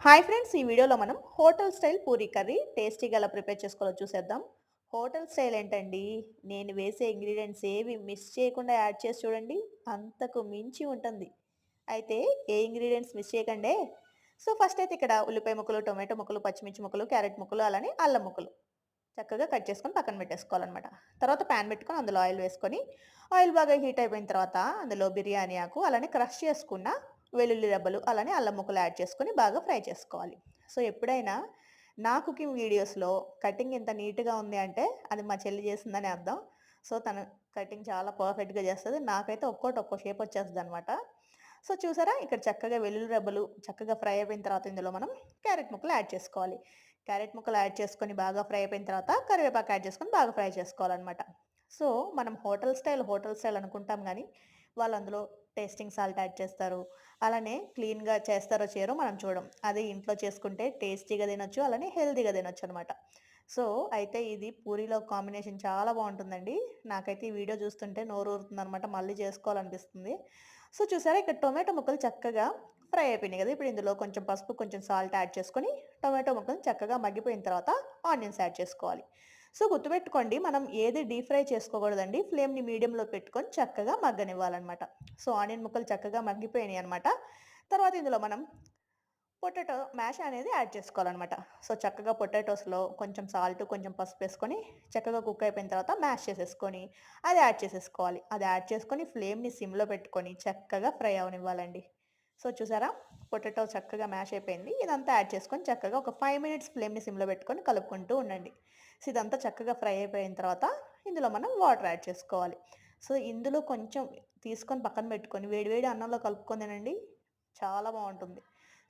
Hi friends! ఈ వీడియోలో మనం హోటల్ స్టైల్ పూరీ కర్రీ టేస్టీగా ఎలా ప్రిపేర్ చేసుకోవాలో చూసేద్దాం. హోటల్ స్టైల్ ఏంటండి, నేను వేసే ఇంగ్రీడియెంట్స్ ఏవి మిస్ చేయకుండా యాడ్ చేసి చూడండి. అంతకు మించి ఉంటుంది. అయితే ఏ ఇంగ్రీడియెంట్స్ మిస్ చేయకండే. సో, ఫస్ట్ అయితే ఇక్కడ ఉల్లిపాయ ముక్కలు, టొమాటో ముక్కలు, పచ్చిమిర్చి ముక్కలు, క్యారెట్ ముక్కలు, అలానే అల్లం ముక్కలు చక్కగా కట్ చేసుకొని పక్కన పెట్టేసుకోవాలనమాట. తర్వాత పాన్ పెట్టుకొని అందులో ఆయిల్ వేసుకొని, ఆయిల్ బాగా హీట్ అయిపోయిన తర్వాత అందులో బిర్యానీ ఆకు, అలానే క్రష్ చేసుకున్న వెల్లుల్లి రెబ్బలు, అలానే అల్లం ముక్కలు యాడ్ చేసుకొని బాగా ఫ్రై చేసుకోవాలి. సో, ఎప్పుడైనా నా కుకింగ్ వీడియోస్‌లో కటింగ్ ఇంత నీట్‌గా ఉంది అంటే అది మా చెల్లి చేసిందని అర్థం. సో, తను కటింగ్ చాలా పర్ఫెక్ట్‌గా చేస్తది. నాకైతే ఒక్కోటి ఒక్కో షేప్ వచ్చేస్తదనమాట. సో, చూసారా ఇక్కడ చక్కగా వెల్లుల్లి రెబ్బలు చక్కగా ఫ్రై అయిపోయిన తర్వాత ఇందులో మనం క్యారెట్ ముక్కలు యాడ్ చేసుకోవాలి. క్యారెట్ ముక్కలు యాడ్ చేసుకొని బాగా ఫ్రై అయిపోయిన తర్వాత కరివేపాకు యాడ్ చేసుకొని బాగా ఫ్రై చేసుకోవాలనమాట. సో, మనం హోటల్ స్టైల్ అనుకుంటాం గానీ, వాళ్ళు అందులో టేస్టింగ్ సాల్ట్ యాడ్ చేస్తారు. అలానే క్లీన్‌గా చేస్తారో చేయరో మనం చూడం. అదే ఇంట్లో చేసుకుంటే టేస్టీగా తినొచ్చు. అలానే హెల్తీగా తినొచ్చనమాట. సో, అయితే ఇది పూరీలో కాంబినేషన్ చాలా బావుంటుందండి. నాకైతే ఈ వీడియో చూస్తుంటే నోరూరుతుందనమాట. మళ్ళీ చేసుకోవాలనిపిస్తుంది. సో, చూసారా ఇక్కడ టొమాటో ముక్కలు చక్కగా ఫ్రై అయిపోయినాయి గదా! ఇప్పుడు ఇందులో కొంచెం పసుపు, కొంచెం సాల్ట్ యాడ్ చేసుకొని టొమాటో ముక్కలు చక్కగా మగ్గిపోయిన తర్వాత ఆనియన్స్ యాడ్ చేసుకోవాలి. సో, గుర్తుపెట్టుకోండి మనం ఏది డీప్ ఫ్రై చేసుకోకూడదండి. ఫ్లేమ్‌ని మీడియంలో పెట్టుకొని చక్కగా మగ్గనివ్వాలనమాట. సో, ఆనియన్ ముక్కలు చక్కగా మగ్గిపోయినాయి అనమాట. తర్వాత ఇందులో మనం పొటాటో మ్యాష్ అనేది యాడ్ చేసుకోవాలనమాట. సో, చక్కగా పొటాటోస్‌లో కొంచెం సాల్ట్, కొంచెం పసుపేసుకొని చక్కగా కుక్ అయిపోయిన తర్వాత మ్యాష్ చేసేసుకొని అది యాడ్ చేసేసుకోవాలి. అది యాడ్ చేసుకొని ఫ్లేమ్‌ని సిమ్‌లో పెట్టుకొని చక్కగా ఫ్రై అవ్వనివ్వాలండి. సో, చూసారా? పొటాటో చక్కగా మ్యాష్ అయిపోయింది. ఇదంతా యాడ్ చేసుకొని చక్కగా ఒక 5 మినిట్స్ ఫ్లేమ్‌ని సిమ్‌లో పెట్టుకొని కలుపుకుంటూ ఉండండి. సో, ఇదంతా చక్కగా ఫ్రై అయిపోయిన తర్వాత ఇందులో మనం వాటర్ యాడ్ చేసుకోవాలి. సో, ఇందులో కొంచెం తీసుకొని పక్కన పెట్టుకొని వేడి వేడి అన్నంలో కలుపుకొని తినండి. చాలా బావుంటుంది.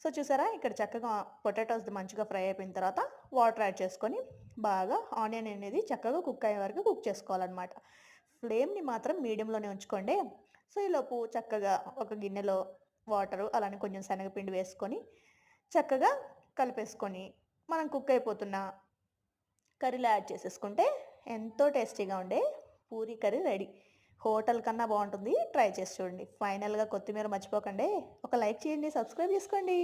సో, చూసారా? ఇక్కడ చక్కగా పొటాటోస్‌ది మంచిగా ఫ్రై అయిపోయిన తర్వాత వాటర్ యాడ్ చేసుకొని బాగా ఆనియన్ అనేది చక్కగా కుక్ అయ్యే వరకు కుక్ చేసుకోవాలనమాట. ఫ్లేమ్‌ని మాత్రం మీడియంలోనే ఉంచుకోండి. సో, ఈలోపు చక్కగా ఒక గిన్నెలో వాటరు, అలానే కొంచెం శనగపిండి వేసుకొని చక్కగా కలిపేసుకొని మనం కుక్ అయిపోతున్న కర్రీలో యాడ్ చేసేసుకుంటే ఎంతో టేస్టీగా ఉండే పూరీ కర్రీ రెడీ. హోటల్ కన్నా బావుంటుంది. ట్రై చేసి చూడండి. ఫైనల్‌గా కొత్తిమీర మర్చిపోకండి. ఒక లైక్ చేయండి. సబ్స్క్రైబ్ చేసుకోండి.